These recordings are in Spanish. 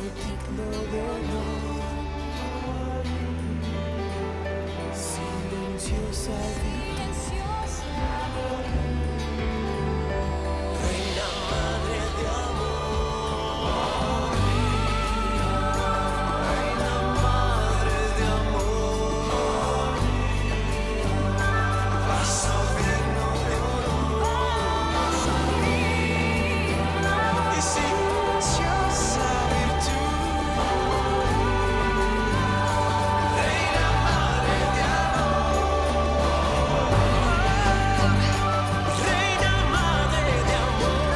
digno de honor. Silenciosa Reina Madre de amor, Reina Madre de amor, paso digno de honor y silenciosa virtud. Reina Madre de amor, Reina Madre de amor,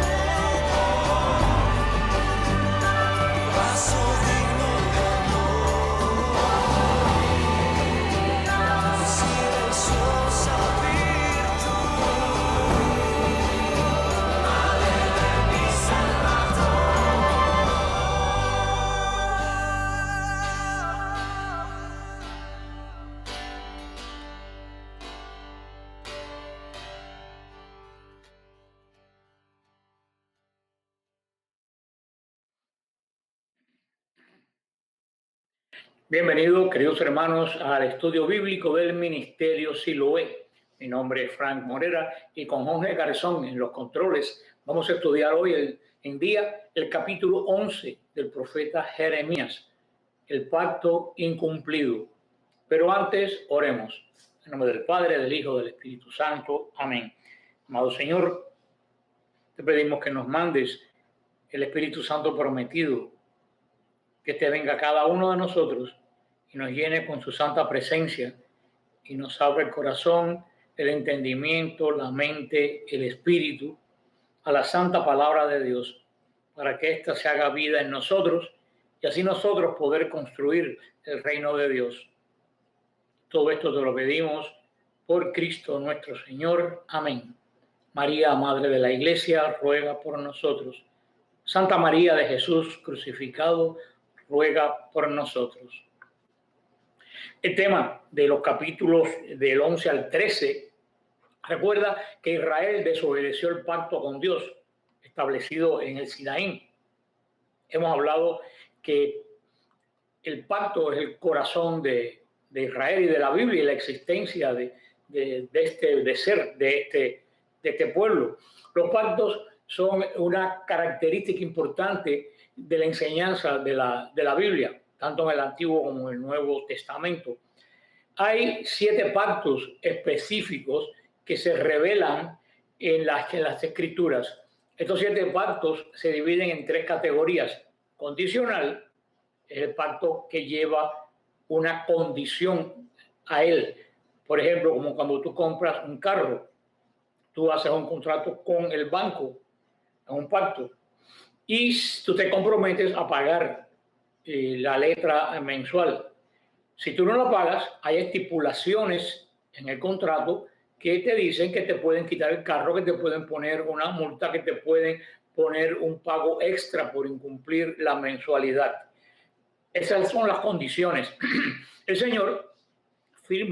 paso digno de honor, silenciosa virtud. Madre de mi Salvador. Bienvenidos, queridos hermanos, al estudio bíblico del Ministerio Siloé. Mi nombre es Frank Morera y con Jorge Garzón en los controles vamos a estudiar hoy el capítulo 11 del profeta Jeremías, el pacto incumplido. Pero antes, oremos. En nombre del Padre, del Hijo, del Espíritu Santo. Amén. Amado Señor, te pedimos que nos mandes el Espíritu Santo prometido, que te venga a cada uno de nosotros y nos llene con su santa presencia y nos abra el corazón, el entendimiento, la mente, el espíritu a la santa palabra de Dios, para que ésta se haga vida en nosotros y así nosotros poder construir el reino de Dios. Todo esto te lo pedimos por Cristo nuestro Señor. Amén. María, Madre de la Iglesia, ruega por nosotros. Santa María de Jesús crucificado, ruega por nosotros. El tema de los capítulos del 11 al 13 recuerda que Israel desobedeció el pacto con Dios establecido en el Sinaí. Hemos hablado que el pacto es el corazón de Israel y de la Biblia y la existencia de este pueblo. Los pactos son una característica importante de la enseñanza de la Biblia, tanto en el Antiguo como en el Nuevo Testamento. Hay 7 pactos específicos que se revelan en las Escrituras. Estos 7 pactos se dividen en 3 categorías. Condicional es el pacto que lleva una condición a él. Por ejemplo, como cuando tú compras un carro, tú haces un contrato con el banco, es un pacto, y tú te comprometes a pagar la letra mensual. Si tú no la pagas, hay estipulaciones en el contrato que te dicen que te pueden quitar el carro, que te pueden poner una multa, que te pueden poner un pago extra por incumplir la mensualidad. Esas son las condiciones. El Señor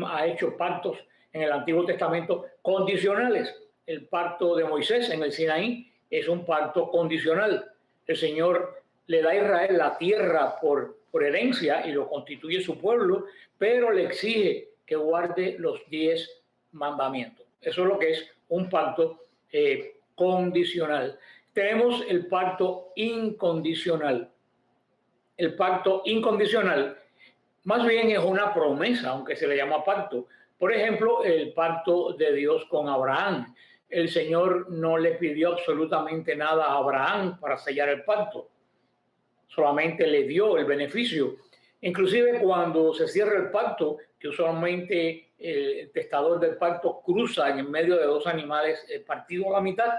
ha hecho pactos en el Antiguo Testamento condicionales. El pacto de Moisés en el Sinaí es un pacto condicional. El Señor le da a Israel la tierra por herencia y lo constituye su pueblo, pero le exige que guarde los 10 mandamientos. Eso es lo que es un pacto condicional. Tenemos el pacto incondicional. El pacto incondicional más bien es una promesa, aunque se le llama pacto. Por ejemplo, el pacto de Dios con Abraham. El Señor no le pidió absolutamente nada a Abraham para sellar el pacto. Solamente le dio el beneficio. Inclusive cuando se cierra el pacto, que usualmente el testador del pacto cruza en medio de 2 animales partidos a la mitad,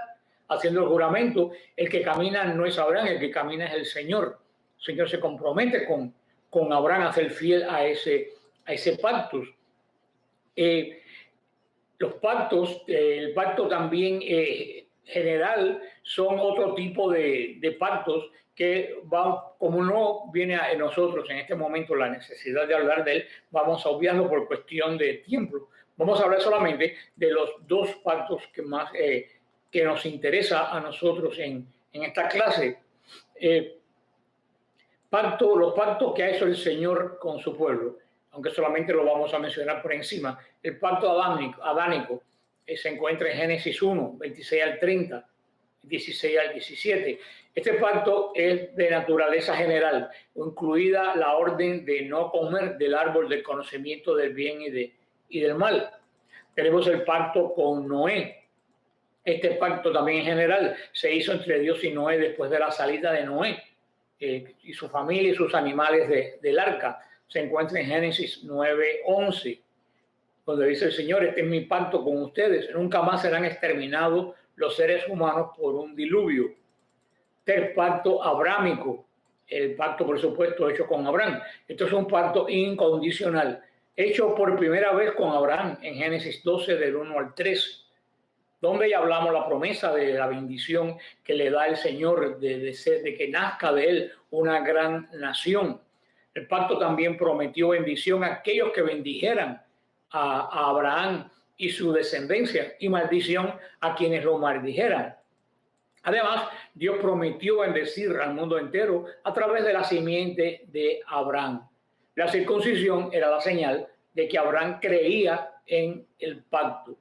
haciendo el juramento, el que camina no es Abraham, el que camina es el Señor. El Señor se compromete con Abraham a ser fiel a ese pacto. Los pactos, el pacto también general, son otro tipo de pactos que van, como no viene a nosotros en este momento la necesidad de hablar de él, vamos a obviarlo por cuestión de tiempo. Vamos a hablar solamente de los 2 pactos que más que nos interesa a nosotros en esta clase. Los pactos que ha hecho el Señor con su pueblo, aunque solamente lo vamos a mencionar por encima. El pacto adánico se encuentra en Génesis 1, 26 al 30, 16 al 17. Este pacto es de naturaleza general, incluida la orden de no comer del árbol del conocimiento del bien y del mal. Tenemos el pacto con Noé. Este pacto también en general se hizo entre Dios y Noé después de la salida de Noé y su familia y sus animales del arca. Se encuentra en Génesis 9:11, donde dice el Señor: este es mi pacto con ustedes, nunca más serán exterminados los seres humanos por un diluvio. Este es el pacto abrámico, el pacto, por supuesto, hecho con Abraham. Esto es un pacto incondicional, hecho por primera vez con Abraham en Génesis 12, del 1 al 3, donde ya hablamos la promesa de la bendición que le da el Señor de que nazca de él una gran nación. El pacto también prometió bendición a aquellos que bendijeran a Abraham y su descendencia, y maldición a quienes lo maldijeran. Además, Dios prometió bendecir al mundo entero a través de la simiente de Abraham. La circuncisión era la señal de que Abraham creía en el pacto.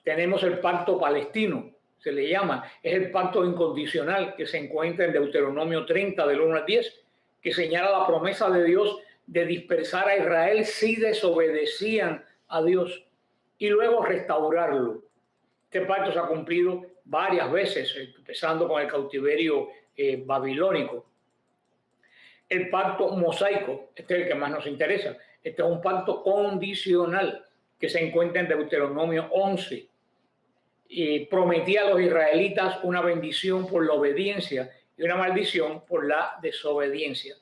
Tenemos el pacto palestino, se le llama, es el pacto incondicional que se encuentra en Deuteronomio 30, del 1 al 10, que señala la promesa de Dios de dispersar a Israel si desobedecían a Dios y luego restaurarlo. Este pacto se ha cumplido varias veces, empezando con el cautiverio babilónico. El pacto mosaico, este es el que más nos interesa. Este es un pacto condicional que se encuentra en Deuteronomio 11 y prometía a los israelitas una bendición por la obediencia y una maldición por la desobediencia.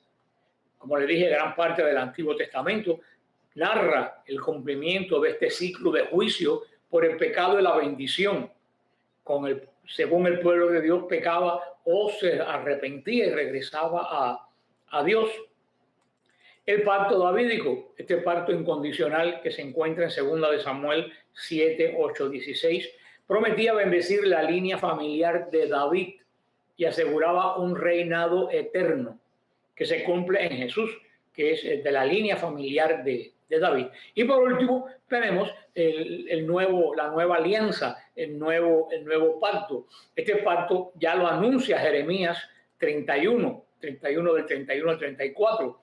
Como les dije, gran parte del Antiguo Testamento narra el cumplimiento de este ciclo de juicio por el pecado y la bendición. Según el pueblo de Dios pecaba o se arrepentía y regresaba a Dios. El pacto davídico, este pacto incondicional que se encuentra en 2 de Samuel 7, 8, 16, prometía bendecir la línea familiar de David y aseguraba un reinado eterno que se cumple en Jesús, que es de la línea familiar de David. Y por último tenemos la nueva alianza, el nuevo pacto. Este pacto ya lo anuncia Jeremías 31 del 31 al 34.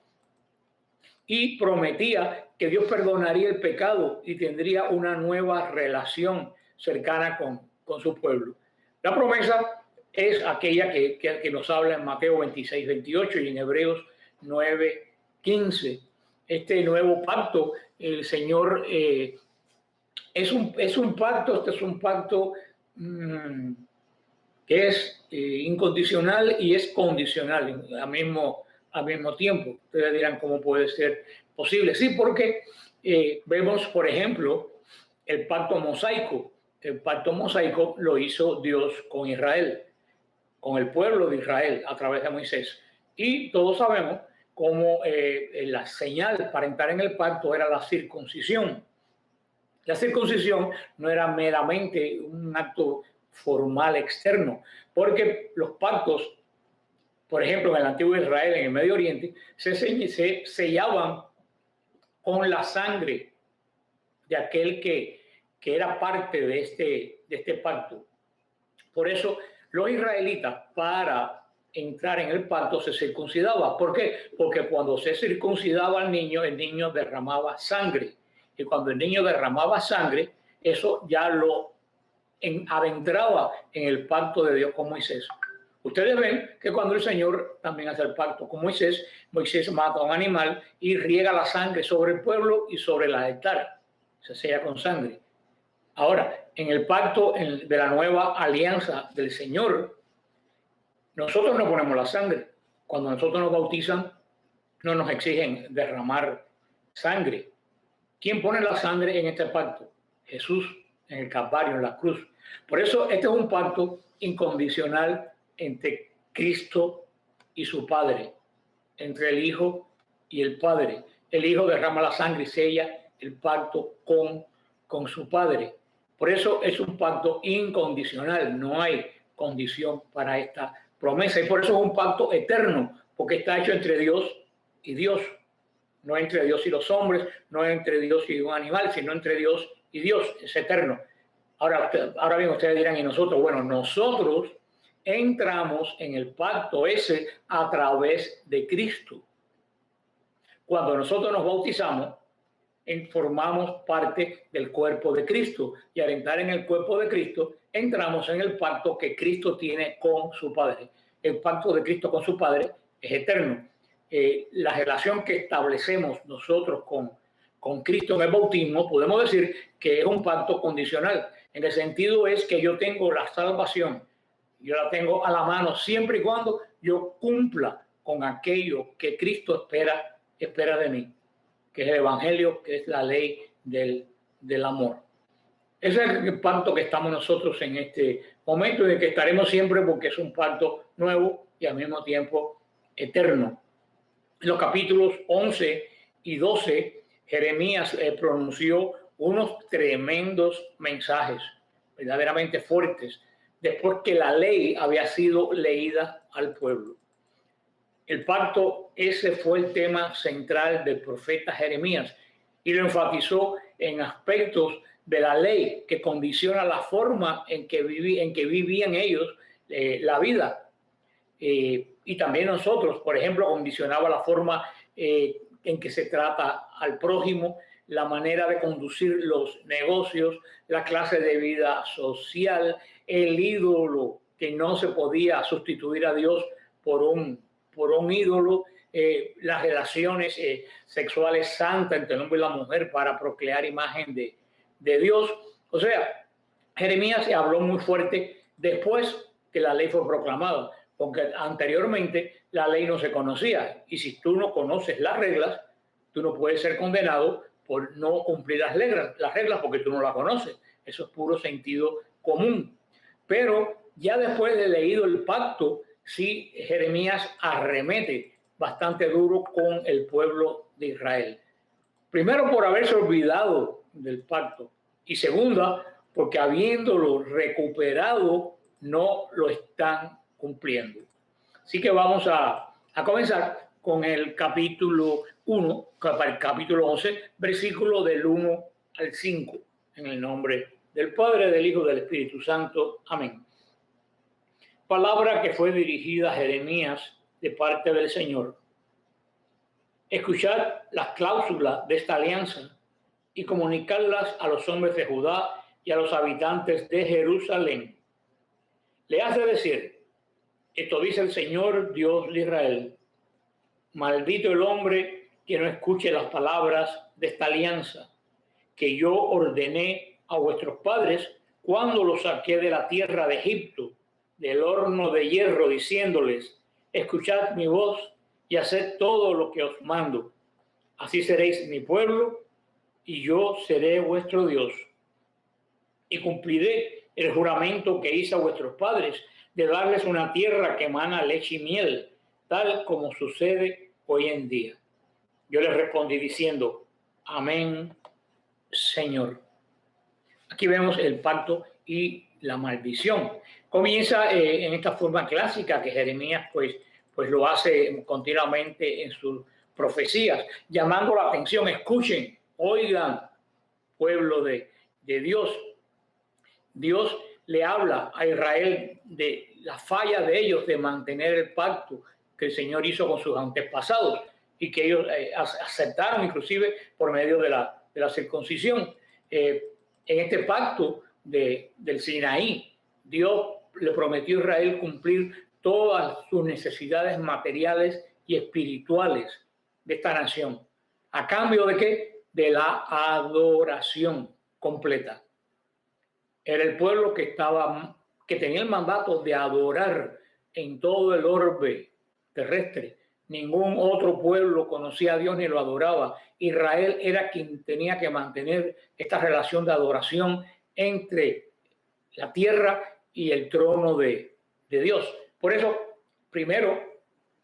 Y prometía que Dios perdonaría el pecado y tendría una nueva relación cercana con su pueblo. La promesa es aquella que nos habla en Mateo 26, 28 y en Hebreos 9, 15. Este nuevo pacto, el Señor es un pacto que es incondicional y es condicional al mismo tiempo. Ustedes dirán, ¿cómo puede ser posible? Sí, porque vemos, por ejemplo, el pacto mosaico. El pacto mosaico lo hizo Dios con Israel, con el pueblo de Israel a través de Moisés. Y todos sabemos cómo la señal para entrar en el pacto era la circuncisión. La circuncisión no era meramente un acto formal externo, porque los pactos, por ejemplo, en el antiguo Israel, en el Medio Oriente, se sellaban con la sangre de aquel que era parte de este pacto. Por eso, los israelitas, para entrar en el pacto, se circuncidaban. ¿Por qué? Porque cuando se circuncidaba al niño, el niño derramaba sangre. Y cuando el niño derramaba sangre, eso ya lo adentraba en el pacto de Dios con Moisés. Ustedes ven que cuando el Señor también hace el pacto con Moisés, Moisés mata a un animal y riega la sangre sobre el pueblo y sobre la altar. Se sella con sangre. Ahora, en el pacto de la nueva alianza del Señor, nosotros no ponemos la sangre. Cuando nosotros nos bautizan, no nos exigen derramar sangre. ¿Quién pone la sangre en este pacto? Jesús, en el Calvario, en la cruz. Por eso este es un pacto incondicional entre Cristo y su Padre, entre el Hijo y el Padre. El Hijo derrama la sangre y sella el pacto con su Padre. Por eso es un pacto incondicional, no hay condición para esta promesa, y por eso es un pacto eterno, porque está hecho entre Dios y Dios, no entre Dios y los hombres, no entre Dios y un animal, sino entre Dios y Dios, es eterno. Ahora bien, ustedes dirán, y nosotros, bueno, nosotros entramos en el pacto ese a través de Cristo. Cuando nosotros nos bautizamos, formamos parte del cuerpo de Cristo, y al entrar en el cuerpo de Cristo, entramos en el pacto que Cristo tiene con su Padre. El pacto de Cristo con su Padre es eterno. La relación que establecemos nosotros con Cristo en el bautismo, podemos decir que es un pacto condicional. En el sentido es que yo tengo la salvación, yo la tengo a la mano siempre y cuando yo cumpla con aquello que Cristo espera de mí, que es el Evangelio, que es la ley del amor. Ese es el pacto que estamos nosotros en este momento y en el que estaremos siempre, porque es un pacto nuevo y al mismo tiempo eterno. En los capítulos 11 y 12, Jeremías pronunció unos tremendos mensajes, verdaderamente fuertes, después que la ley había sido leída al pueblo. El pacto, ese fue el tema central del profeta Jeremías, y lo enfatizó en aspectos de la ley que condiciona la forma en que vivían ellos la vida. Y también nosotros, por ejemplo, condicionaba la forma en que se trata al prójimo, la manera de conducir los negocios, la clase de vida social, el ídolo, que no se podía sustituir a Dios por un ídolo, las relaciones sexuales santas entre el hombre y la mujer para procrear imagen de Dios. O sea, Jeremías se habló muy fuerte después que la ley fue proclamada, porque anteriormente la ley no se conocía, y si tú no conoces las reglas, tú no puedes ser condenado por no cumplir las reglas porque tú no las conoces. Eso es puro sentido común. Pero ya después de leído el pacto, sí, Jeremías arremete bastante duro con el pueblo de Israel. Primero, por haberse olvidado del pacto, y segunda, porque habiéndolo recuperado, no lo están cumpliendo. Así que vamos a comenzar con el capítulo 1, el capítulo 11, versículo del 1 al 5, en el nombre del Padre, del Hijo y del Espíritu Santo. Amén. Palabra que fue dirigida a Jeremías de parte del Señor. Escuchad las cláusulas de esta alianza y comunicarlas a los hombres de Judá y a los habitantes de Jerusalén. Le hace decir: esto dice el Señor, Dios de Israel: maldito el hombre que no escuche las palabras de esta alianza que yo ordené a vuestros padres cuando los saqué de la tierra de Egipto, del horno de hierro, diciéndoles: escuchad mi voz y haced todo lo que os mando. Así seréis mi pueblo y yo seré vuestro Dios. Y cumpliré el juramento que hice a vuestros padres de darles una tierra que emana leche y miel, tal como sucede hoy en día. Yo les respondí diciendo: amén, Señor. Aquí vemos el pacto y la maldición. Comienza en esta forma clásica que Jeremías pues lo hace continuamente en sus profecías, llamando la atención. Escuchen, oigan, pueblo de Dios. Dios le habla a Israel de la falla de ellos de mantener el pacto que el Señor hizo con sus antepasados y que ellos aceptaron inclusive por medio de la circuncisión. En este pacto del Sinaí, Dios le prometió a Israel cumplir todas sus necesidades materiales y espirituales de esta nación. ¿A cambio de qué? De la adoración completa. Era el pueblo que tenía el mandato de adorar en todo el orbe terrestre. Ningún otro pueblo conocía a Dios ni lo adoraba. Israel era quien tenía que mantener esta relación de adoración entre la tierra y el trono de Dios. Por eso, primero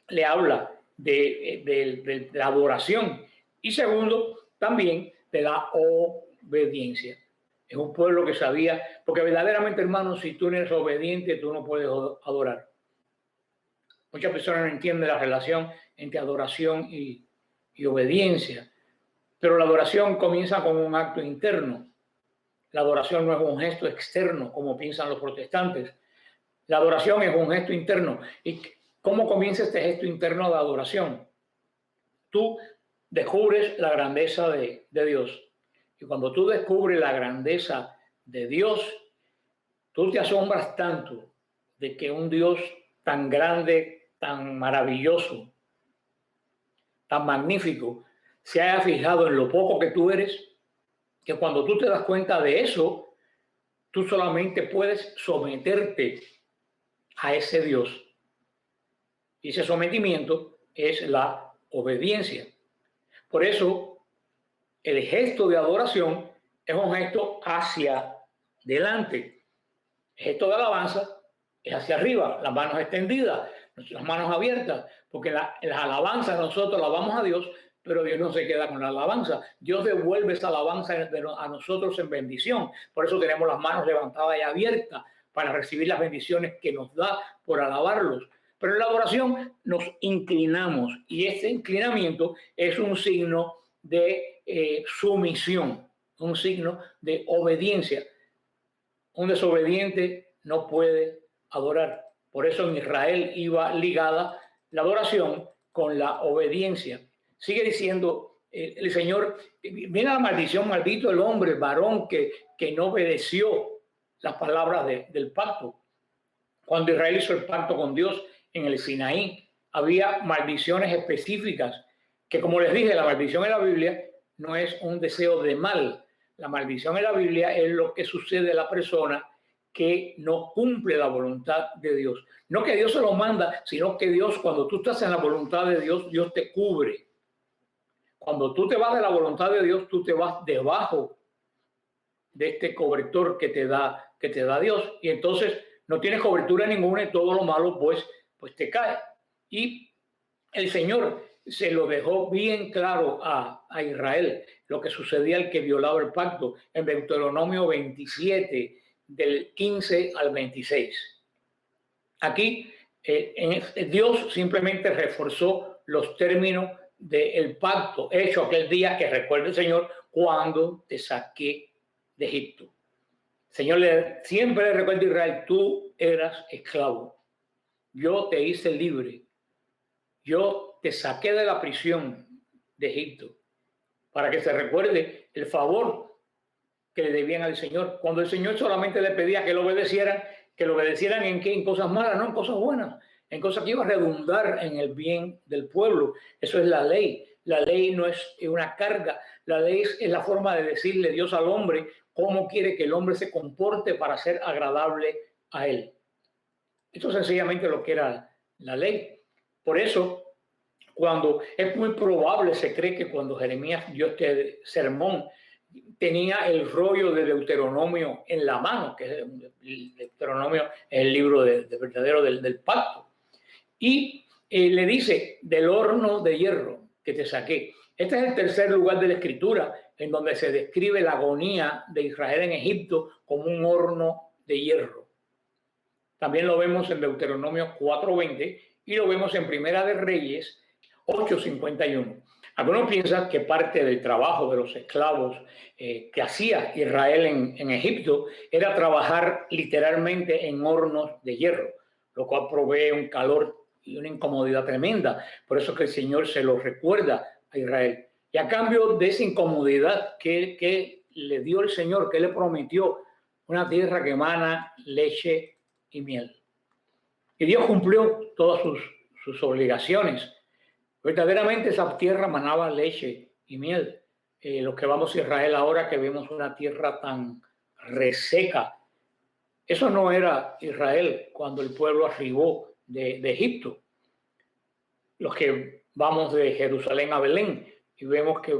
le habla de la adoración y segundo, también de la obediencia. Es un pueblo que sabía, porque verdaderamente, hermanos, si tú no eres obediente, tú no puedes adorar. Muchas personas no entienden la relación entre adoración y obediencia, pero la adoración comienza con un acto interno. La adoración no es un gesto externo, como piensan los protestantes. La adoración es un gesto interno. ¿Y cómo comienza este gesto interno de adoración? Tú descubres la grandeza de Dios. Y cuando tú descubres la grandeza de Dios, tú te asombras tanto de que un Dios tan grande, tan maravilloso, tan magnífico, se haya fijado en lo poco que tú eres, que cuando tú te das cuenta de eso, tú solamente puedes someterte a ese Dios. Y ese sometimiento es la obediencia. Por eso, el gesto de adoración es un gesto hacia delante. El gesto de alabanza es hacia arriba, las manos extendidas, las manos abiertas, porque las alabanzas nosotros alabamos a Dios, pero Dios no se queda con la alabanza. Dios devuelve esa alabanza a nosotros en bendición. Por eso tenemos las manos levantadas y abiertas para recibir las bendiciones que nos da por alabarlos. Pero en la adoración nos inclinamos y este inclinamiento es un signo de sumisión, un signo de obediencia. Un desobediente no puede adorar. Por eso en Israel iba ligada la adoración con la obediencia. Sigue diciendo el Señor, viene la maldición, maldito el hombre, el varón que no obedeció las palabras del pacto. Cuando Israel hizo el pacto con Dios en el Sinaí, había maldiciones específicas que, como les dije, la maldición en la Biblia no es un deseo de mal. La maldición en la Biblia es lo que sucede a la persona que no cumple la voluntad de Dios. No que Dios se lo manda, sino que Dios, cuando tú estás en la voluntad de Dios, Dios te cubre. Cuando tú te vas de la voluntad de Dios, tú te vas debajo de este cobertor que te da Dios. Y entonces no tienes cobertura ninguna y todo lo malo pues te cae. Y el Señor se lo dejó bien claro a Israel, lo que sucedía al que violaba el pacto, en Deuteronomio 27, del 15 al 26. Aquí Dios simplemente reforzó los términos del pacto hecho aquel día que recuerda el Señor cuando te saqué de Egipto. Señor siempre le recuerda a Israel, tú eras esclavo, yo te hice libre, yo te saqué de la prisión de Egipto, para que se recuerde el favor que le debían al Señor. Cuando el Señor solamente le pedía que lo obedecieran en qué, en cosas malas, no en cosas buenas, en cosas que iban a redundar en el bien del pueblo. Eso es la ley. La ley no es una carga, la ley es la forma de decirle Dios al hombre cómo quiere que el hombre se comporte para ser agradable a él. Esto es sencillamente lo que era la ley. Por eso, cuando es muy probable, se cree que cuando Jeremías dio este sermón, tenía el rollo de Deuteronomio en la mano, que es el Deuteronomio, es el libro verdadero del pacto. Y le dice, del horno de hierro que te saqué. Este es el tercer lugar de la Escritura en donde se describe la agonía de Israel en Egipto como un horno de hierro. También lo vemos en Deuteronomio 4:20 y lo vemos en Primera de Reyes 8:51. Algunos piensan que parte del trabajo de los esclavos que hacía Israel en Egipto era trabajar literalmente en hornos de hierro, lo cual provee un calor y una incomodidad tremenda. Por eso que el Señor se lo recuerda a Israel. Y a cambio de esa incomodidad que le dio el Señor, que le prometió una tierra que emana leche y miel. Y Dios cumplió todas sus obligaciones. Verdaderamente esa tierra manaba leche y miel. Los que vamos a Israel ahora que vemos una tierra tan reseca, eso no era Israel cuando el pueblo arribó de Egipto. Los que vamos de Jerusalén a Belén y vemos que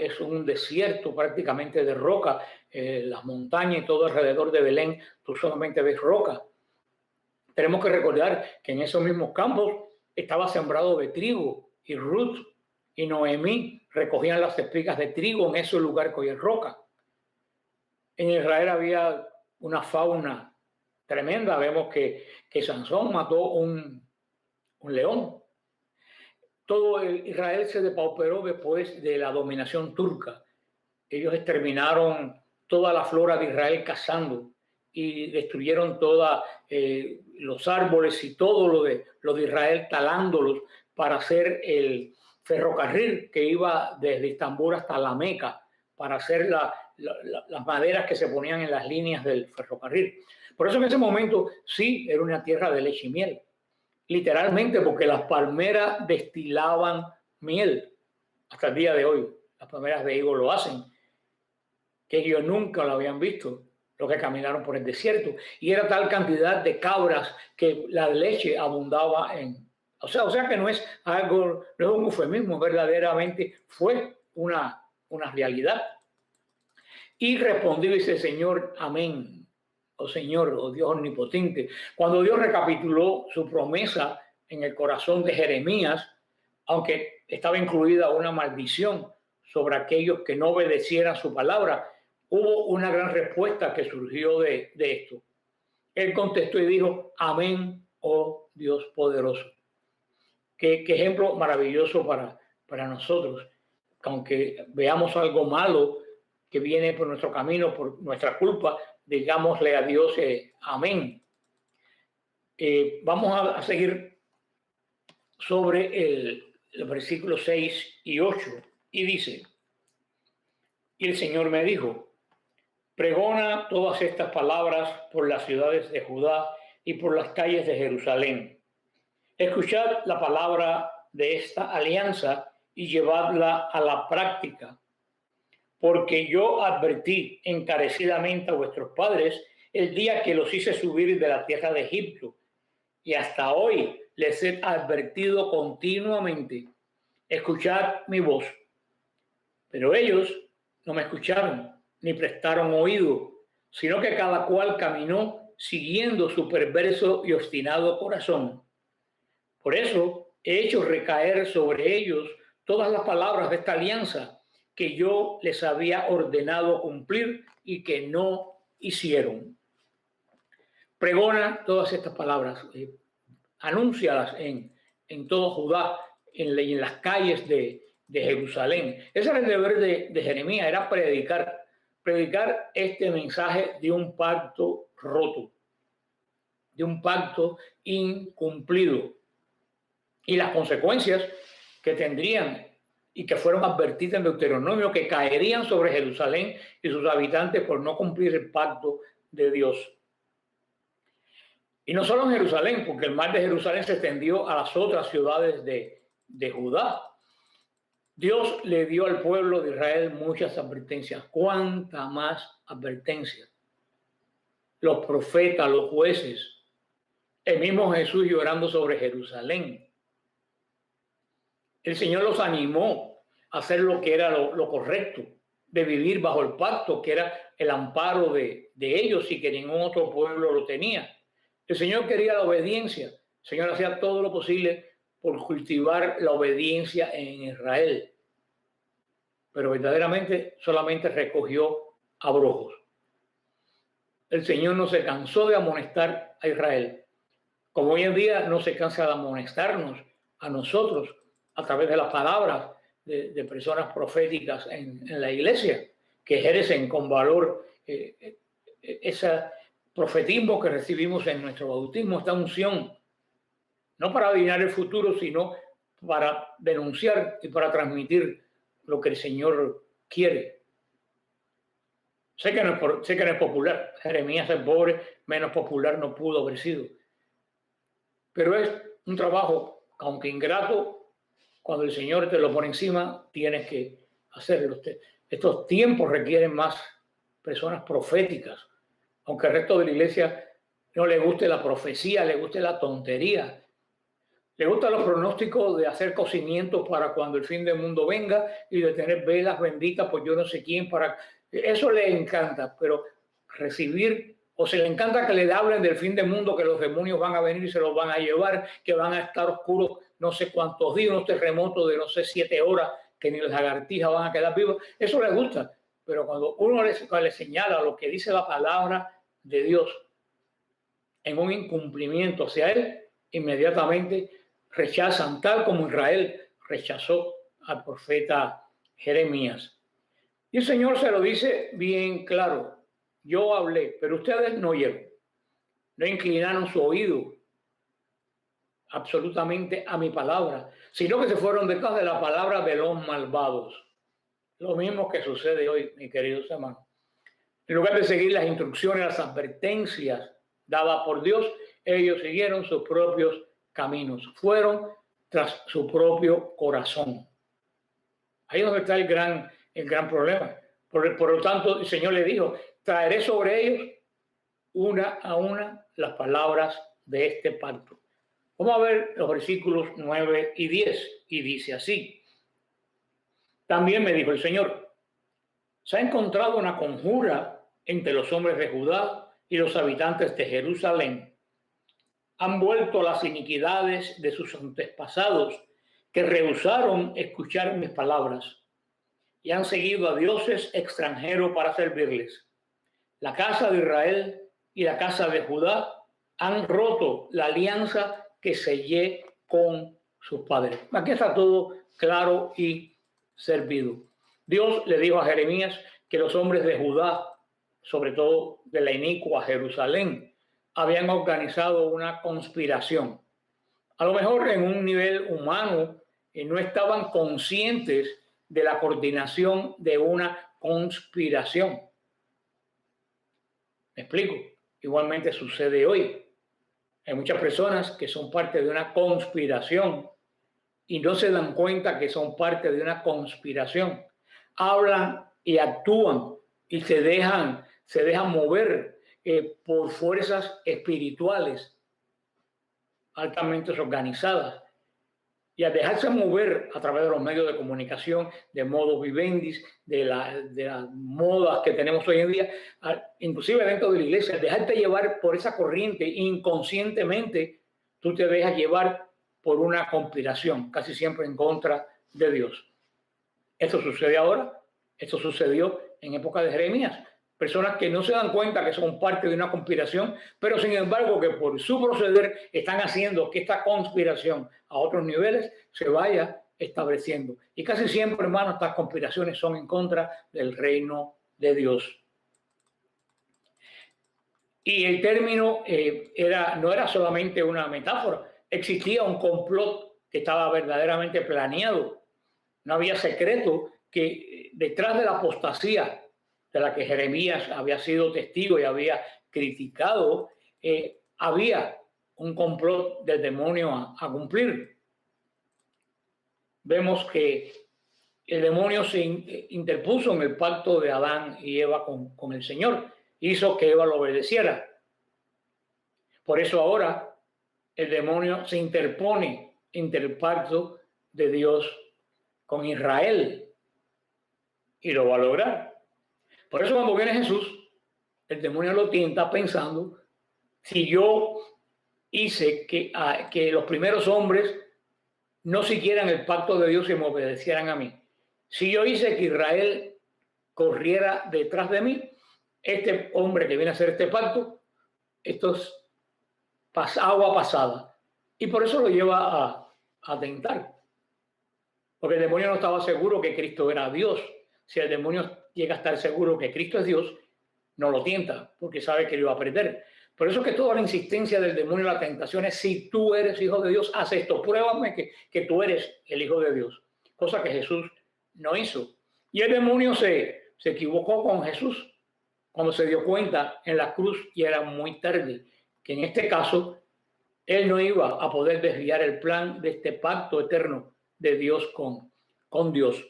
es un desierto prácticamente de roca, las montañas y todo alrededor de Belén, tú solamente ves roca. Tenemos que recordar que en esos mismos campos estaba sembrado de trigo, y Ruth y Noemí recogían las espigas de trigo en ese lugar que hoy es roca. En Israel había una fauna tremenda. Vemos que Sansón mató un un león. Todo Israel se depauperó después de la dominación turca. Ellos exterminaron toda la flora de Israel cazando y destruyeron todos los árboles y todo lo de Israel, talándolos para hacer el ferrocarril que iba desde Estambul hasta la Meca, para hacer las maderas que se ponían en las líneas del ferrocarril. Por eso en ese momento sí era una tierra de leche y miel, literalmente, porque las palmeras destilaban miel. Hasta el día de hoy las palmeras de higo lo hacen, que ellos nunca lo habían visto, los que caminaron por el desierto, y era tal cantidad de cabras que la leche abundaba en... O sea que no es algo, no es un eufemismo, verdaderamente fue una realidad. Y respondió y dice, Señor, amén, oh Señor, oh Dios omnipotente. Cuando Dios recapituló su promesa en el corazón de Jeremías, aunque estaba incluida una maldición sobre aquellos que no obedecieran su palabra, hubo una gran respuesta que surgió de esto. Él contestó y dijo, amén, oh Dios poderoso. Qué ejemplo maravilloso para nosotros. Aunque veamos algo malo que viene por nuestro camino, por nuestra culpa, digámosle a Dios, amén. Vamos a seguir sobre el versículo 6 y 8. Y dice, y el Señor me dijo, pregona todas estas palabras por las ciudades de Judá y por las calles de Jerusalén. Escuchad la palabra de esta alianza y llevadla a la práctica, porque yo advertí encarecidamente a vuestros padres el día que los hice subir de la tierra de Egipto, y hasta hoy les he advertido continuamente, escuchad mi voz. Pero ellos no me escucharon, ni prestaron oído, sino que cada cual caminó siguiendo su perverso y obstinado corazón. Por eso he hecho recaer sobre ellos todas las palabras de esta alianza que yo les había ordenado cumplir y que no hicieron. Pregona todas estas palabras, anúncialas en todo Judá, en las calles de Jerusalén. Ese era el deber de Jeremías, era predicar este mensaje de un pacto roto, de un pacto incumplido, y las consecuencias que tendrían y que fueron advertidas en Deuteronomio, que caerían sobre Jerusalén y sus habitantes por no cumplir el pacto de Dios. Y no solo en Jerusalén, porque el mal de Jerusalén se extendió a las otras ciudades de Judá. Dios le dio al pueblo de Israel muchas advertencias. ¿Cuánta más advertencias? Los profetas, los jueces, el mismo Jesús llorando sobre Jerusalén. El Señor los animó a hacer lo que era lo correcto, de vivir bajo el pacto, que era el amparo de ellos y que ningún otro pueblo lo tenía. El Señor quería la obediencia. El Señor hacía todo lo posible por cultivar la obediencia en Israel. Pero verdaderamente solamente recogió abrojos. El Señor no se cansó de amonestar a Israel, como hoy en día no se cansa de amonestarnos a nosotros a través de las palabras de personas proféticas en la iglesia, que ejercen con valor ese profetismo que recibimos en nuestro bautismo, esta unción, no para adivinar el futuro, sino para denunciar y para transmitir lo que el Señor quiere. Sé que no es popular. Jeremías es pobre, menos popular no pudo haber sido. Pero es un trabajo, aunque ingrato, cuando el Señor te lo pone encima, tienes que hacerlo. Estos tiempos requieren más personas proféticas. Aunque al resto de la iglesia no le guste la profecía, le guste la tontería, le gustan los pronósticos de hacer cocimientos para cuando el fin del mundo venga y de tener velas benditas por yo no sé quién. Eso le encanta, pero recibir, o se le encanta que le hablen del fin del mundo, que los demonios van a venir y se los van a llevar, que van a estar oscuros no sé cuántos días, unos terremotos de no sé 7 horas, que ni las lagartijas van a quedar vivos. Eso le gusta. Pero cuando uno le señala lo que dice la palabra de Dios en un incumplimiento hacia él, inmediatamente rechazan, tal como Israel rechazó al profeta Jeremías. Y el Señor se lo dice bien claro: yo hablé, pero ustedes no oyeron, no inclinaron su oído absolutamente a mi palabra, sino que se fueron detrás de la palabra de los malvados. Lo mismo que sucede hoy, mis queridos hermanos. En lugar de seguir las instrucciones, las advertencias dadas por Dios, ellos siguieron sus propios caminos, fueron tras su propio corazón. Ahí es donde está el gran problema. Por lo tanto, el Señor le dijo: traeré sobre ellos una a una las palabras de este pacto. Vamos a ver los versículos 9 y 10, y dice así: también me dijo el Señor, se ha encontrado una conjura entre los hombres de Judá y los habitantes de Jerusalén. Han vuelto las iniquidades de sus antepasados, que rehusaron escuchar mis palabras y han seguido a dioses extranjeros para servirles. La casa de Israel y la casa de Judá han roto la alianza que sellé con sus padres. Aquí está todo claro y servido. Dios le dijo a Jeremías que los hombres de Judá, sobre todo de la inicua Jerusalén, habían organizado una conspiración. A lo mejor en un nivel humano no estaban conscientes de la coordinación de una conspiración. ¿Me explico? Igualmente sucede hoy. Hay muchas personas que son parte de una conspiración y no se dan cuenta que son parte de una conspiración. Hablan y actúan y se dejan mover por fuerzas espirituales altamente organizadas. Y al dejarse mover a través de los medios de comunicación, de modus vivendi, de las modas que tenemos hoy en día, inclusive dentro de la iglesia, al dejarte llevar por esa corriente, inconscientemente tú te dejas llevar por una conspiración, casi siempre en contra de Dios. Esto sucede ahora, esto sucedió en época de Jeremías. Personas que no se dan cuenta que son parte de una conspiración, pero sin embargo que por su proceder están haciendo que esta conspiración a otros niveles se vaya estableciendo. Y casi siempre, hermanos, estas conspiraciones son en contra del reino de Dios. Y el término no era solamente una metáfora, existía un complot que estaba verdaderamente planeado. No había secreto que detrás de la apostasía de la que Jeremías había sido testigo y había criticado, había un complot del demonio a cumplir. Vemos que el demonio se interpuso en el pacto de Adán y Eva con el Señor, hizo que Eva lo obedeciera. Por eso ahora el demonio se interpone entre el pacto de Dios con Israel y lo va a lograr. Por eso cuando viene Jesús, el demonio lo tienta pensando: si yo hice que los primeros hombres no siguieran el pacto de Dios y me obedecieran a mí, si yo hice que Israel corriera detrás de mí, este hombre que viene a hacer este pacto, esto es agua pasada. Y por eso lo lleva a tentar. Porque el demonio no estaba seguro que Cristo era Dios. Si el demonio llega a estar seguro que Cristo es Dios, no lo tienta, porque sabe que lo va a perder. Por eso es que toda la insistencia del demonio, la tentación es: si tú eres hijo de Dios, haz esto, pruébame que tú eres el hijo de Dios. Cosa que Jesús no hizo. Y el demonio se equivocó con Jesús cuando se dio cuenta en la cruz, y era muy tarde, que en este caso él no iba a poder desviar el plan de este pacto eterno de Dios con Dios.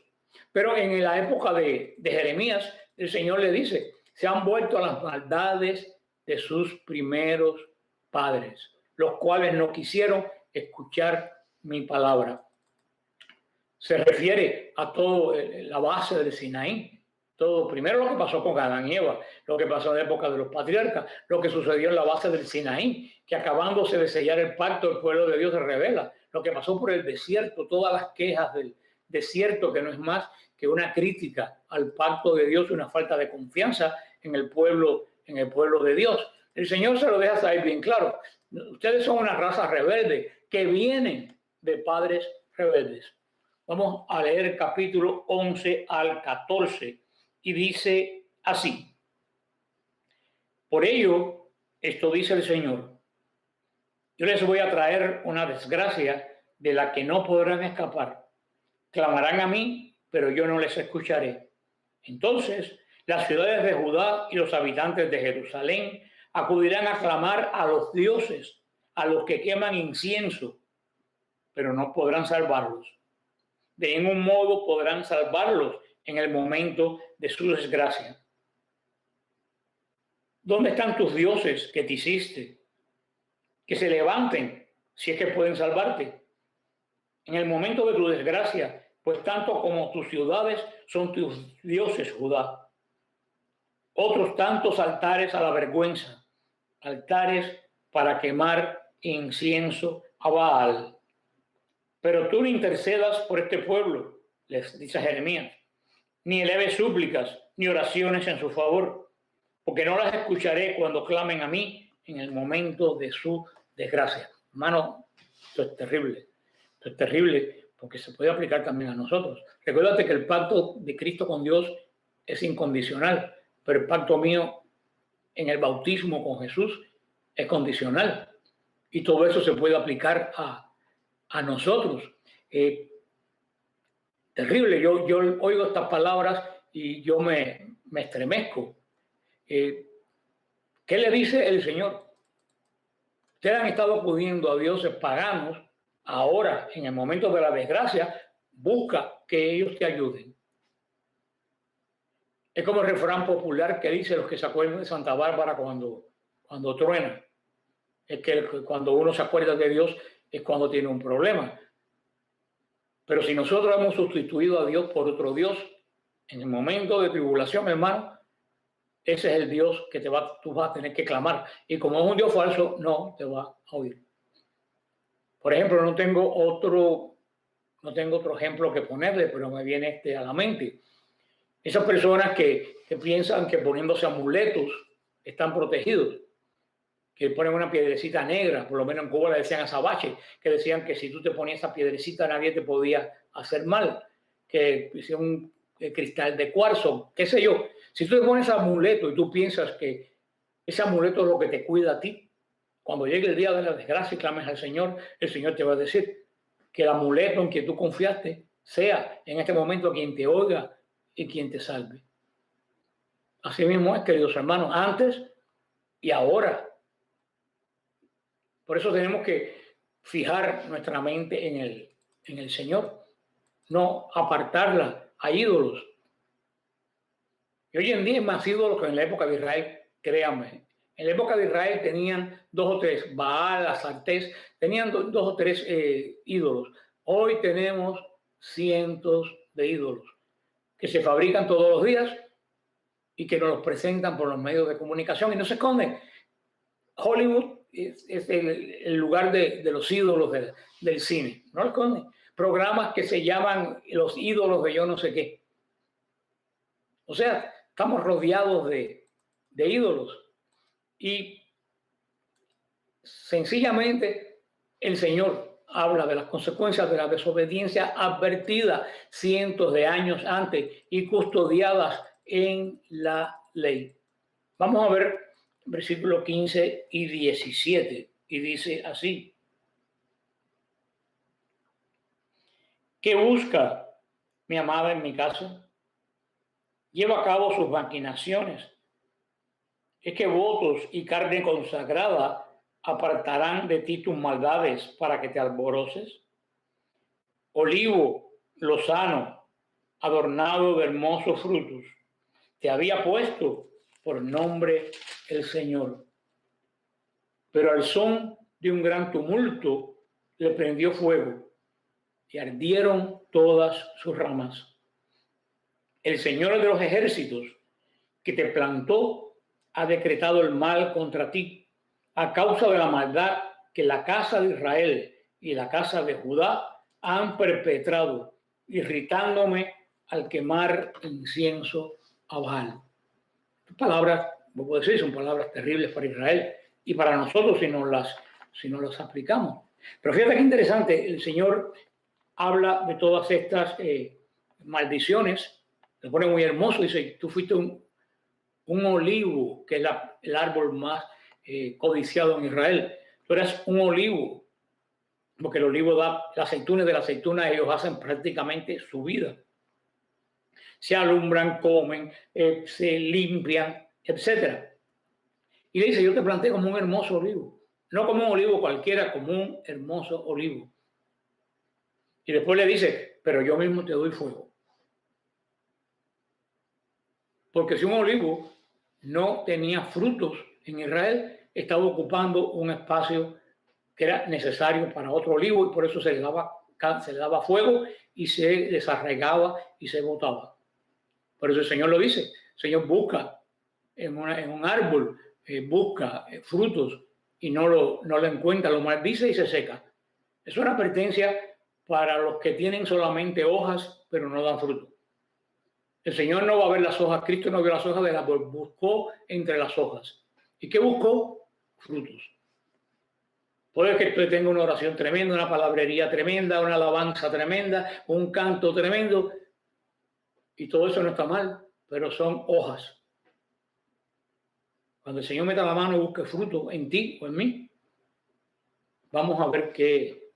Pero en la época de Jeremías, el Señor le dice: se han vuelto a las maldades de sus primeros padres, los cuales no quisieron escuchar mi palabra. Se refiere a todo la base del Sinaí. Todo, primero lo que pasó con Adán y Eva, lo que pasó en la época de los patriarcas, lo que sucedió en la base del Sinaí, que acabándose de sellar el pacto, el pueblo de Dios se revela. Lo que pasó por el desierto, todas las quejas del desierto, que no es más que una crítica al pacto de Dios, una falta de confianza en el pueblo de Dios. El Señor se lo deja saber bien claro: ustedes son una raza rebelde que vienen de padres rebeldes. Vamos a leer el capítulo 11 al 14 y dice así: por ello, esto dice el Señor, yo les voy a traer una desgracia de la que no podrán escapar. Clamarán a mí, pero yo no les escucharé. Entonces, las ciudades de Judá y los habitantes de Jerusalén acudirán a clamar a los dioses, a los que queman incienso, pero no podrán salvarlos. De ningún modo podrán salvarlos en el momento de su desgracia. ¿Dónde están tus dioses que te hiciste? Que se levanten, si es que pueden salvarte. En el momento de tu desgracia, pues tanto como tus ciudades son tus dioses, Judá. Otros tantos altares a la vergüenza, altares para quemar incienso a Baal. Pero tú no intercedas por este pueblo, les dice Jeremías, ni eleves súplicas ni oraciones en su favor, porque no las escucharé cuando clamen a mí en el momento de su desgracia. Hermano, esto es terrible porque se puede aplicar también a nosotros. Recuérdate que el pacto de Cristo con Dios es incondicional, pero el pacto mío en el bautismo con Jesús es condicional. Y todo eso se puede aplicar a nosotros. Terrible, yo oigo estas palabras y yo me estremezco. ¿Qué le dice el Señor? Ustedes han estado acudiendo a dioses paganos. Ahora, en el momento de la desgracia, busca que ellos te ayuden. Es como el refrán popular que dice: los que se acuerdan de Santa Bárbara cuando truena. Es que cuando uno se acuerda de Dios es cuando tiene un problema. Pero si nosotros hemos sustituido a Dios por otro Dios, en el momento de tribulación, hermano, ese es el Dios que tú vas a tener que clamar. Y como es un Dios falso, no te va a oír. Por ejemplo, no tengo otro ejemplo que ponerle, pero me viene a la mente. Esas personas que piensan que poniéndose amuletos están protegidos, que ponen una piedrecita negra, por lo menos en Cuba le decían azabache, que decían que si tú te ponías esa piedrecita nadie te podía hacer mal, que hicieron un cristal de cuarzo, qué sé yo. Si tú te pones amuleto y tú piensas que ese amuleto es lo que te cuida a ti, cuando llegue el día de la desgracia y clames al Señor, el Señor te va a decir que el amuleto en que tú confiaste sea en este momento quien te oiga y quien te salve. Así mismo es, queridos hermanos, antes y ahora. Por eso tenemos que fijar nuestra mente en el Señor, no apartarla a ídolos. Y hoy en día es más ídolos que en la época de Israel, créanme. En la época de Israel tenían 2 o 3, Baal, Astartés, tenían 2 o 3 ídolos. Hoy tenemos cientos de ídolos que se fabrican todos los días y que nos los presentan por los medios de comunicación y no se esconden. Hollywood es el lugar de los ídolos del cine, no lo esconden. Programas que se llaman los ídolos de yo no sé qué. O sea, estamos rodeados de ídolos. Y sencillamente el Señor habla de las consecuencias de la desobediencia advertida cientos de años antes y custodiadas en la ley. Vamos a ver versículos 15 y 17 y dice así: ¿qué busca mi amada en mi caso? Lleva a cabo sus maquinaciones. Es que votos y carne consagrada apartarán de ti tus maldades para que te alboroces. Olivo lozano, adornado de hermosos frutos, te había puesto por nombre el Señor. Pero al son de un gran tumulto le prendió fuego y ardieron todas sus ramas. El Señor de los ejércitos que te plantó ha decretado el mal contra ti a causa de la maldad que la casa de Israel y la casa de Judá han perpetrado, irritándome al quemar incienso a Baal. Estas palabras, puedo decir, son palabras terribles para Israel y para nosotros si no las aplicamos. Pero fíjate qué interesante, el Señor habla de todas estas maldiciones, le pone muy hermoso, dice, tú fuiste un olivo, que es el árbol más codiciado en Israel. Tú eras un olivo, porque el olivo da la aceituna, y de la aceituna ellos hacen prácticamente su vida. Se alumbran, comen, se limpian, etc. Y le dice, yo te planté como un hermoso olivo, no como un olivo cualquiera, como un hermoso olivo. Y después le dice, pero yo mismo te doy fuego. Porque si un olivo no tenía frutos en Israel, estaba ocupando un espacio que era necesario para otro olivo y por eso se le daba fuego y se desarraigaba y se botaba. Por eso el Señor lo dice. El Señor busca en un árbol, busca frutos y no lo encuentra, lo maldice y se seca. Es una advertencia para los que tienen solamente hojas pero no dan fruto. El Señor no va a ver las hojas, Cristo no vio las hojas del árbol, buscó entre las hojas. ¿Y qué buscó? Frutos. Puede que tú tengas una oración tremenda, una palabrería tremenda, una alabanza tremenda, un canto tremendo, y todo eso no está mal, pero son hojas. Cuando el Señor meta la mano y busque fruto en ti o en mí, vamos a ver qué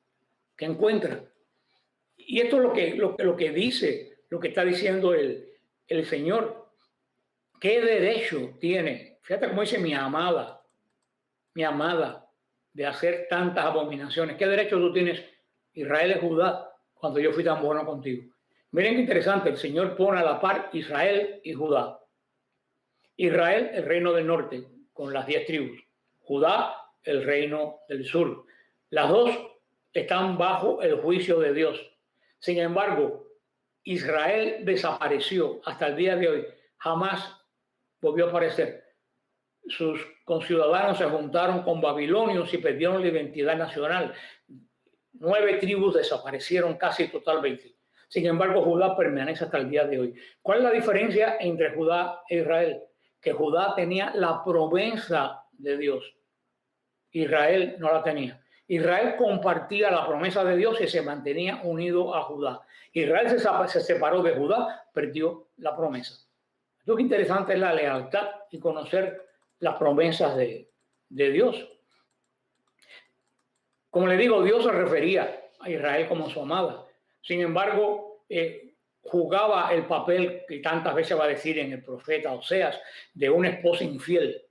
encuentra. Y esto es lo que dice, lo que está diciendo el Señor. ¿Qué derecho tiene? Fíjate cómo dice mi amada, de hacer tantas abominaciones. ¿Qué derecho tú tienes, Israel y Judá, cuando yo fui tan bueno contigo? Miren qué interesante, el Señor pone a la par Israel y Judá. Israel, el reino del norte, con las 10 tribus. Judá, el reino del sur. Las dos están bajo el juicio de Dios. Sin embargo, Israel desapareció hasta el día de hoy. Jamás volvió a aparecer. Sus conciudadanos se juntaron con babilonios y perdieron la identidad nacional. 9 tribus desaparecieron casi totalmente. Sin embargo, Judá permanece hasta el día de hoy. ¿Cuál es la diferencia entre Judá e Israel? Que Judá tenía la promesa de Dios. Israel no la tenía. Israel compartía la promesa de Dios y se mantenía unido a Judá. Israel se separó de Judá, perdió la promesa. Lo que es interesante es la lealtad y conocer las promesas de Dios. Como le digo, Dios se refería a Israel como su amada. Sin embargo, jugaba el papel que tantas veces va a decir en el profeta Oseas, de una esposa infiel,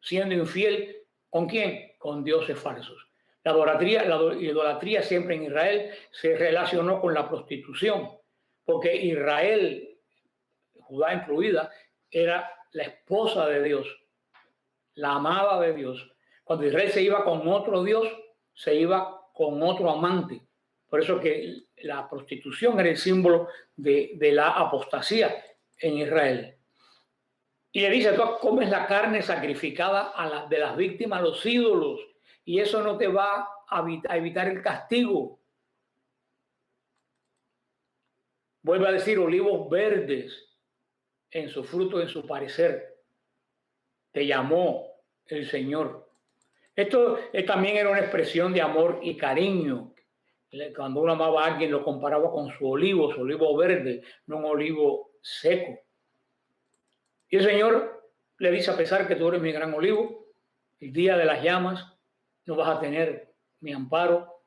siendo infiel ¿con quién? Con dioses falsos. La idolatría siempre en Israel se relacionó con la prostitución, porque Israel, Judá incluida, era la esposa de Dios, la amada de Dios. Cuando Israel se iba con otro Dios, se iba con otro amante. Por eso que la prostitución era el símbolo de la apostasía en Israel. Y le dice, tú comes la carne sacrificada de las víctimas, los ídolos, y eso no te va a evitar el castigo. Vuelve a decir, olivos verdes en su fruto, en su parecer. Te llamó el Señor. Esto también era una expresión de amor y cariño. Cuando uno amaba a alguien, lo comparaba con su olivo verde, no un olivo seco. Y el Señor le dice, a pesar que tú eres mi gran olivo, el día de las llamas no vas a tener mi amparo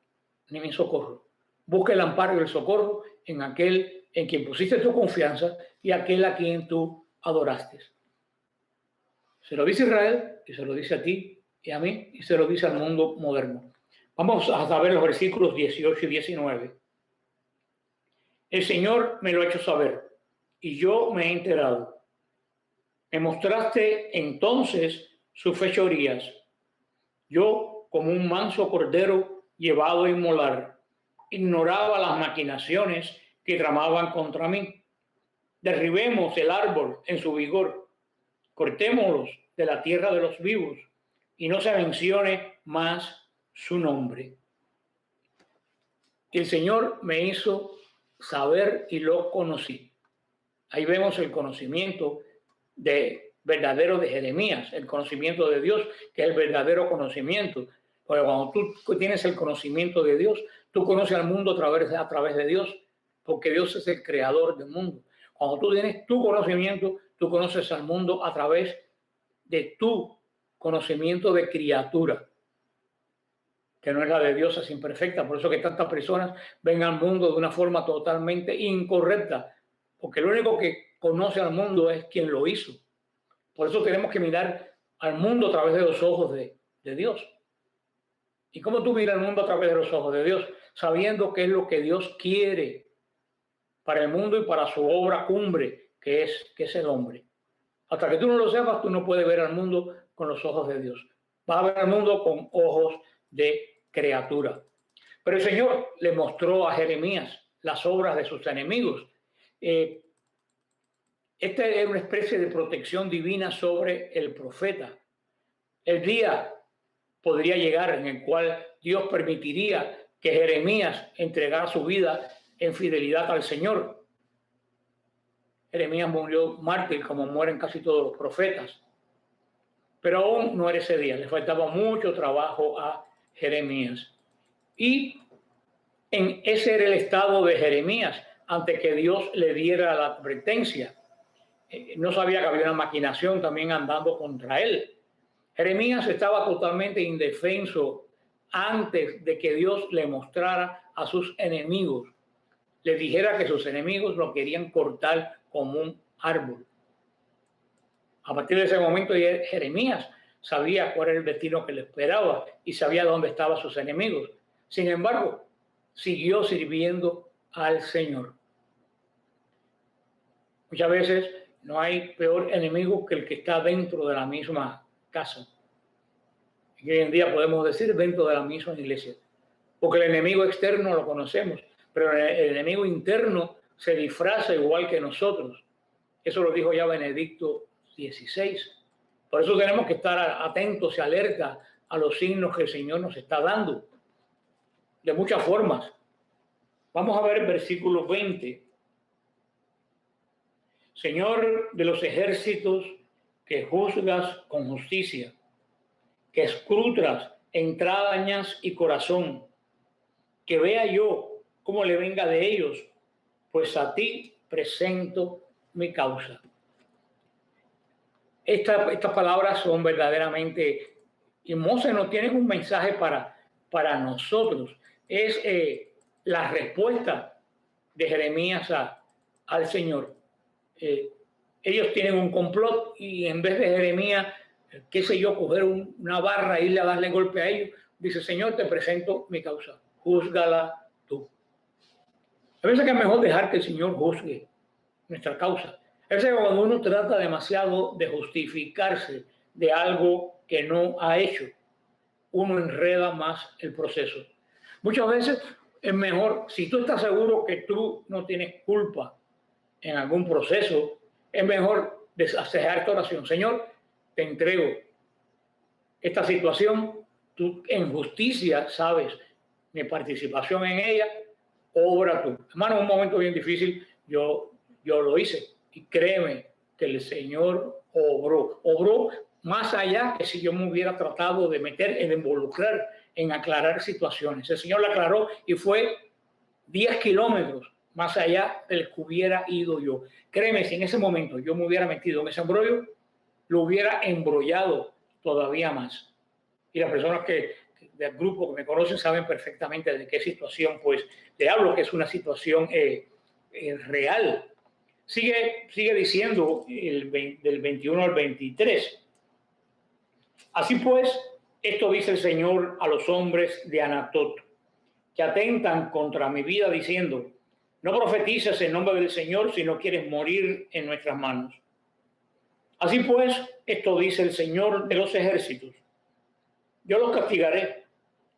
ni mi socorro. Busca el amparo y el socorro en aquel en quien pusiste tu confianza y aquel a quien tú adoraste. Se lo dice Israel y se lo dice a ti y a mí y se lo dice al mundo moderno. Vamos a saber los versículos 18 y 19. El Señor me lo ha hecho saber y yo me he enterado. Me mostraste entonces sus fechorías. Yo, como un manso cordero llevado a inmolar, ignoraba las maquinaciones que tramaban contra mí. Derribemos el árbol en su vigor, cortémoslos de la tierra de los vivos y no se mencione más su nombre. El Señor me hizo saber y lo conocí. Ahí vemos el conocimiento verdadero de Jeremías, el conocimiento de Dios, que es el verdadero conocimiento. Porque cuando tú tienes el conocimiento de Dios, tú conoces al mundo a través de Dios, porque Dios es el creador del mundo. Cuando tú tienes tu conocimiento, tú conoces al mundo a través de tu conocimiento de criatura, que no es la de Dios, es imperfecta. Por eso que tantas personas ven al mundo de una forma totalmente incorrecta, porque lo único que conoce al mundo es quien lo hizo. Por eso tenemos que mirar al mundo a través de los ojos de Dios. ¿Y cómo tú miras el mundo a través de los ojos de Dios? Sabiendo qué es lo que Dios quiere para el mundo y para su obra cumbre, que es el hombre. Hasta que tú no lo sepas, tú no puedes ver al mundo con los ojos de Dios. Vas a ver al mundo con ojos de criatura. Pero el Señor le mostró a Jeremías las obras de sus enemigos. Esta es una especie de protección divina sobre el profeta. El día podría llegar en el cual Dios permitiría que Jeremías entregara su vida en fidelidad al Señor. Jeremías murió mártir, como mueren casi todos los profetas. Pero aún no era ese día, le faltaba mucho trabajo a Jeremías. Y ese era el estado de Jeremías antes que Dios le diera la advertencia. No sabía que había una maquinación también andando contra él. Jeremías estaba totalmente indefenso antes de que Dios le mostrara a sus enemigos, le dijera que sus enemigos lo querían cortar como un árbol. A partir de ese momento Jeremías sabía cuál era el destino que le esperaba y sabía dónde estaban sus enemigos. Sin embargo, siguió sirviendo al Señor. Muchas veces no hay peor enemigo que el que está dentro de la misma casa. Y hoy en día podemos decir dentro de la misma iglesia. Porque el enemigo externo lo conocemos, pero el enemigo interno se disfraza igual que nosotros. Eso lo dijo ya Benedicto XVI. Por eso tenemos que estar atentos y alerta a los signos que el Señor nos está dando. De muchas formas. Vamos a ver el versículo 20. Señor de los ejércitos, que juzgas con justicia, que escrutas entrañas y corazón, que vea yo cómo le venga de ellos, pues a ti presento mi causa. Estas palabras son verdaderamente hermosas, no tienen un mensaje para nosotros. Es la respuesta de Jeremías al Señor. Ellos tienen un complot y en vez de Jeremías, qué sé yo, coger una barra e irle a darle golpe a ellos, dice: Señor, te presento mi causa, júzgala tú. A veces que es mejor dejar que el Señor juzgue nuestra causa. A veces cuando uno trata demasiado de justificarse de algo que no ha hecho, uno enreda más el proceso. Muchas veces es mejor, si tú estás seguro que tú no tienes culpa en algún proceso, es mejor hacer esta oración: Señor, te entrego esta situación, tú en justicia sabes mi participación en ella, obra tú. Hermano, en un momento bien difícil yo lo hice y créeme que el Señor obró más allá que si yo me hubiera tratado de meter, en involucrar, en aclarar situaciones. El Señor la aclaró y fue 10 kilómetros más allá del que hubiera ido yo. Créeme, si en ese momento yo me hubiera metido en ese embrollo, lo hubiera embrollado todavía más. Y las personas del grupo que me conocen saben perfectamente de qué situación pues le hablo, que es una situación real. Sigue diciendo del 21 al 23. Así pues, esto dice el Señor a los hombres de Anatot, que atentan contra mi vida diciendo: no profetices en nombre del Señor si no quieres morir en nuestras manos. Así pues, esto dice el Señor de los ejércitos: yo los castigaré.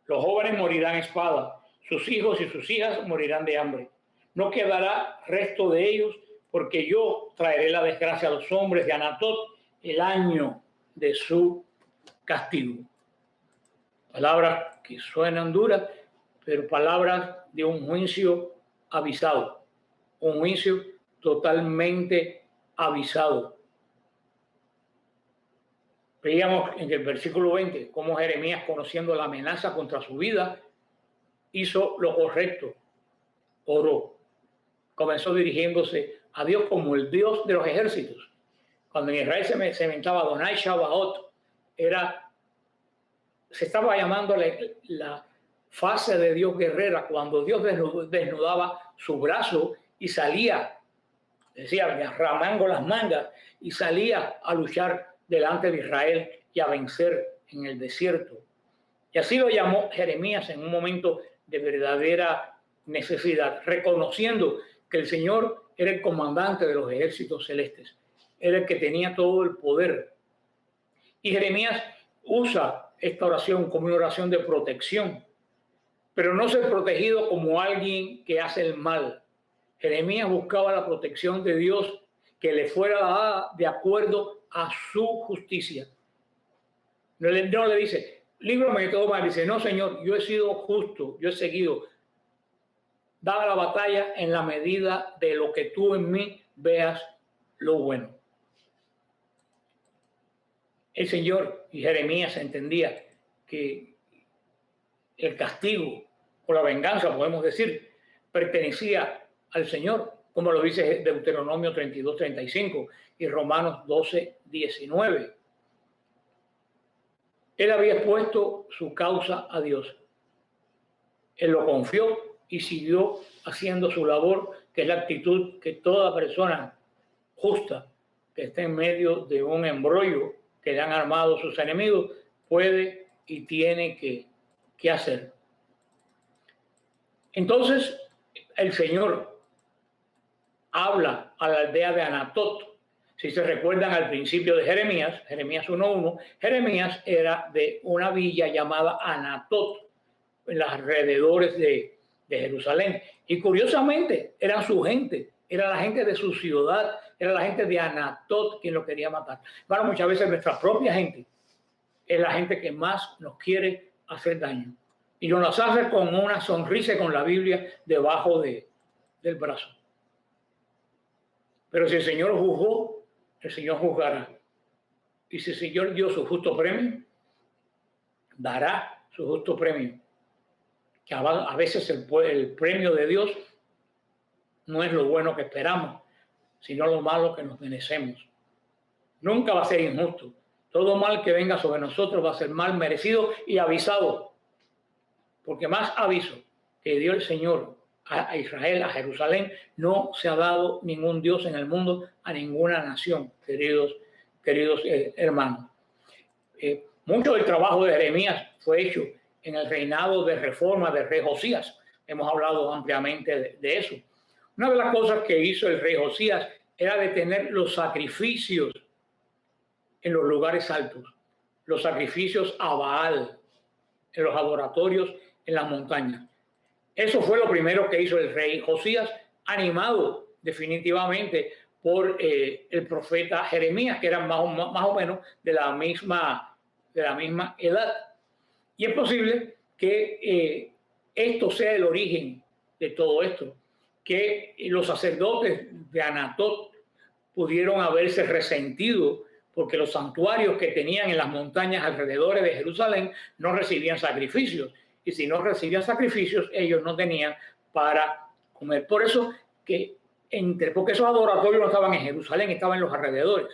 Los jóvenes morirán a espada, sus hijos y sus hijas morirán de hambre. No quedará resto de ellos, porque yo traeré la desgracia a los hombres de Anatot el año de su castigo. Palabras que suenan duras, pero palabras de un juicio avisado, un juicio totalmente avisado. Veíamos en el versículo 20 cómo Jeremías, conociendo la amenaza contra su vida, hizo lo correcto, oró, comenzó dirigiéndose a Dios como el Dios de los ejércitos. Cuando en Israel se inventaba Adonai Shabaot, se estaba llamando la fase de Dios guerrera, cuando Dios desnudaba su brazo y salía, decía, ramando las mangas, y salía a luchar delante de Israel y a vencer en el desierto. Y así lo llamó Jeremías en un momento de verdadera necesidad, reconociendo que el Señor era el comandante de los ejércitos celestes, era el que tenía todo el poder. Y Jeremías usa esta oración como una oración de protección, pero no ser protegido como alguien que hace el mal. Jeremías buscaba la protección de Dios que le fuera dada de acuerdo a su justicia. No le dice, líbrame de todo mal. Dice, no, Señor, yo he sido justo, yo he seguido. Dada la batalla en la medida de lo que tú en mí veas lo bueno. El Señor y Jeremías entendía que el castigo o la venganza, podemos decir, pertenecía al Señor, como lo dice Deuteronomio 32:35 y Romanos 12:19. Él había puesto su causa a Dios. Él lo confió y siguió haciendo su labor, que es la actitud que toda persona justa que esté en medio de un embrollo que le han armado sus enemigos puede y tiene que hacer. Entonces el Señor habla a la aldea de Anatot. Si se recuerdan al principio de Jeremías 1:1, Jeremías era de una villa llamada Anatot, en los alrededores de Jerusalén. Y curiosamente eran su gente, era la gente de su ciudad, era la gente de Anatot quien lo quería matar. Bueno, muchas veces nuestra propia gente es la gente que más nos quiere hacer daño. Y nos las hace con una sonrisa y con la Biblia debajo del brazo. Pero si el Señor juzgó, el Señor juzgará. Y si el Señor dio su justo premio, dará su justo premio. Que a veces el premio de Dios no es lo bueno que esperamos, sino lo malo que nos merecemos. Nunca va a ser injusto. Todo mal que venga sobre nosotros va a ser mal merecido y avisado. Porque más aviso que dio el Señor a Israel, a Jerusalén, no se ha dado ningún Dios en el mundo a ninguna nación, queridos hermanos. Mucho del trabajo de Jeremías fue hecho en el reinado de reforma del rey Josías. Hemos hablado ampliamente de eso. Una de las cosas que hizo el rey Josías era detener los sacrificios en los lugares altos, los sacrificios a Baal, en los adoratorios en las montañas. Eso fue lo primero que hizo el rey Josías, animado definitivamente por el profeta Jeremías, que eran más o menos de la misma edad. Y es posible que esto sea el origen de todo esto, que los sacerdotes de Anatot pudieron haberse resentido porque los santuarios que tenían en las montañas alrededor de Jerusalén no recibían sacrificios. Y si no recibían sacrificios, ellos no tenían para comer. Por eso porque esos adoratorios no estaban en Jerusalén, estaban en los alrededores.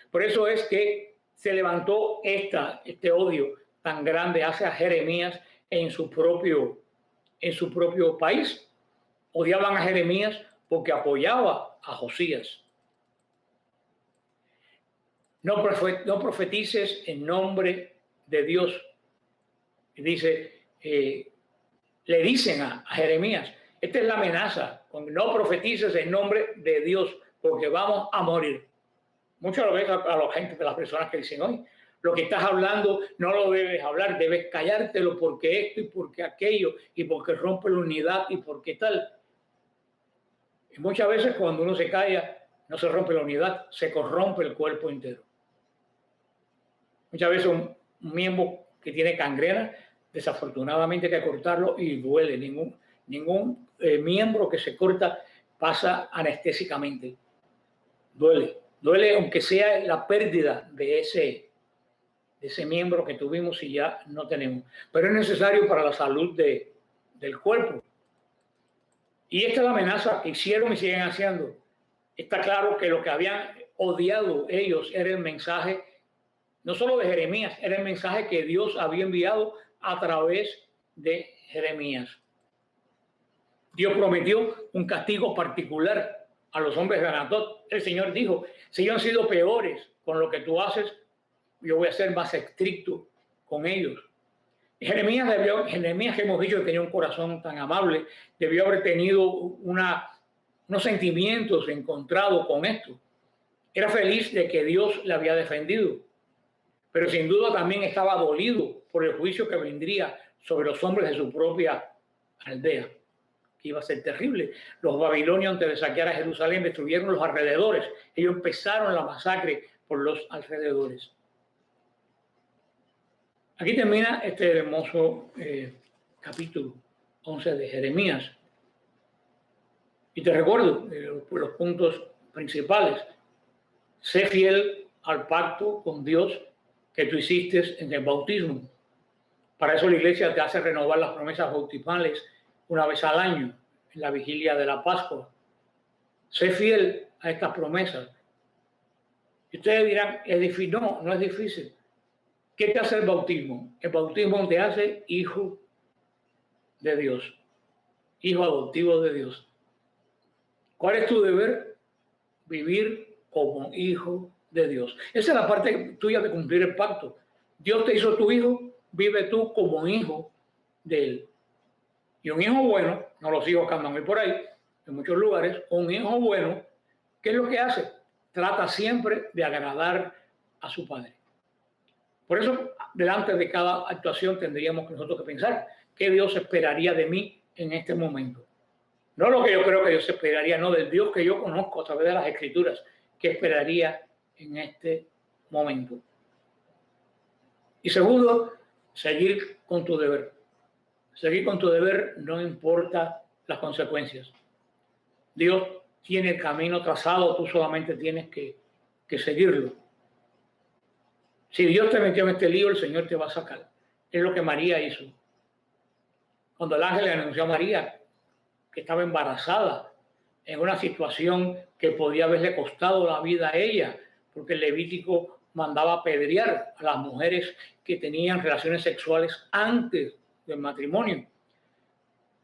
Por eso es que se levantó este odio tan grande hacia Jeremías en su propio país. Odiaban a Jeremías porque apoyaba a Josías. No profetices en nombre de Dios. Y dice, le dicen a Jeremías, esta es la amenaza, no profetices en nombre de Dios porque vamos a morir. Muchas veces a las personas que dicen, hoy lo que estás hablando no lo debes hablar, debes callártelo porque esto y porque aquello y porque rompe la unidad y porque tal. Y muchas veces cuando uno se calla, no se rompe la unidad, se corrompe el cuerpo entero. Muchas veces un miembro que tiene gangrena, desafortunadamente hay que cortarlo y duele. Ningún miembro que se corta pasa anestésicamente. Duele aunque sea la pérdida de de ese miembro que tuvimos y ya no tenemos. Pero es necesario para la salud del cuerpo. Y esta es la amenaza que hicieron y siguen haciendo. Está claro que lo que habían odiado ellos era el mensaje, no solo de Jeremías, era el mensaje que Dios había enviado a través de Jeremías. Dios prometió un castigo particular a los hombres de Anatot. El Señor dijo, si ellos han sido peores con lo que tú haces, yo voy a ser más estricto con ellos. Jeremías, que hemos dicho que tenía un corazón tan amable, debió haber tenido unos sentimientos encontrados con esto. Era feliz de que Dios le había defendido, pero sin duda también estaba dolido por el juicio que vendría sobre los hombres de su propia aldea, que iba a ser terrible. Los babilonios, antes de saquear a Jerusalén, destruyeron los alrededores. Ellos empezaron la masacre por los alrededores. Aquí termina este hermoso capítulo 11 de Jeremías. Y te recuerdo los puntos principales. Sé fiel al pacto con Dios que tú hiciste en el bautismo. Para eso la iglesia te hace renovar las promesas bautismales una vez al año, en la vigilia de la Pascua. Sé fiel a estas promesas. Y ustedes dirán, es difícil. No, no es difícil. ¿Qué te hace el bautismo? El bautismo te hace hijo de Dios, hijo adoptivo de Dios. ¿Cuál es tu deber? Vivir como hijo de Dios. Esa es la parte tuya de cumplir el pacto. Dios te hizo tu hijo, vive tú como hijo de Él. Y un hijo bueno, no los hijos que andan hoy por ahí, en muchos lugares, un hijo bueno, ¿qué es lo que hace? Trata siempre de agradar a su padre. Por eso, delante de cada actuación tendríamos nosotros que pensar qué Dios esperaría de mí en este momento. No lo que yo creo que Dios esperaría, no del Dios que yo conozco a través de las Escrituras, qué esperaría en este momento. Y segundo, seguir con tu deber. Seguir con tu deber no importa las consecuencias. Dios tiene el camino trazado, tú solamente tienes que seguirlo. Si Dios te metió en este lío, el Señor te va a sacar. Es lo que María hizo. Cuando el ángel le anunció a María que estaba embarazada en una situación que podía haberle costado la vida a ella, porque el Levítico mandaba apedrear a las mujeres que tenían relaciones sexuales antes del matrimonio.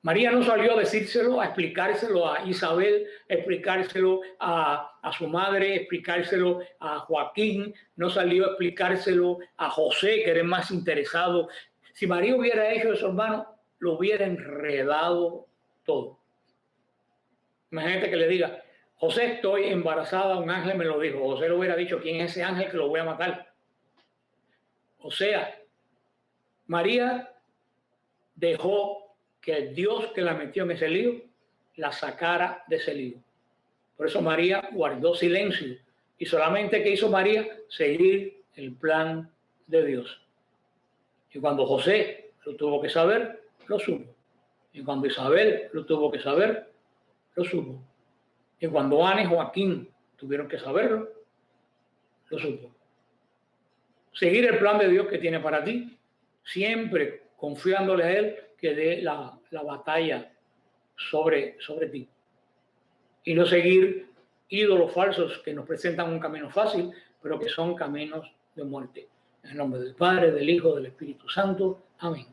María no salió a decírselo, a explicárselo a Isabel, a explicárselo a su madre, a explicárselo a Joaquín, no salió a explicárselo a José, que era el más interesado. Si María hubiera hecho eso, hermano, lo hubiera enredado todo. Imagínate que le diga, José, estoy embarazada, un ángel me lo dijo. José le hubiera dicho, ¿quién es ese ángel que lo voy a matar? O sea, María dejó que el Dios que la metió en ese lío la sacara de ese lío. Por eso María guardó silencio. Y solamente que hizo María, seguir el plan de Dios. Y cuando José lo tuvo que saber, lo supo. Y cuando Isabel lo tuvo que saber, lo supo. Y cuando Ana y Joaquín tuvieron que saberlo, lo supo. Seguir el plan de Dios que tiene para ti, siempre confiándole a Él que dé la batalla sobre ti. Y no seguir ídolos falsos que nos presentan un camino fácil, pero que son caminos de muerte. En el nombre del Padre, del Hijo, del Espíritu Santo. Amén.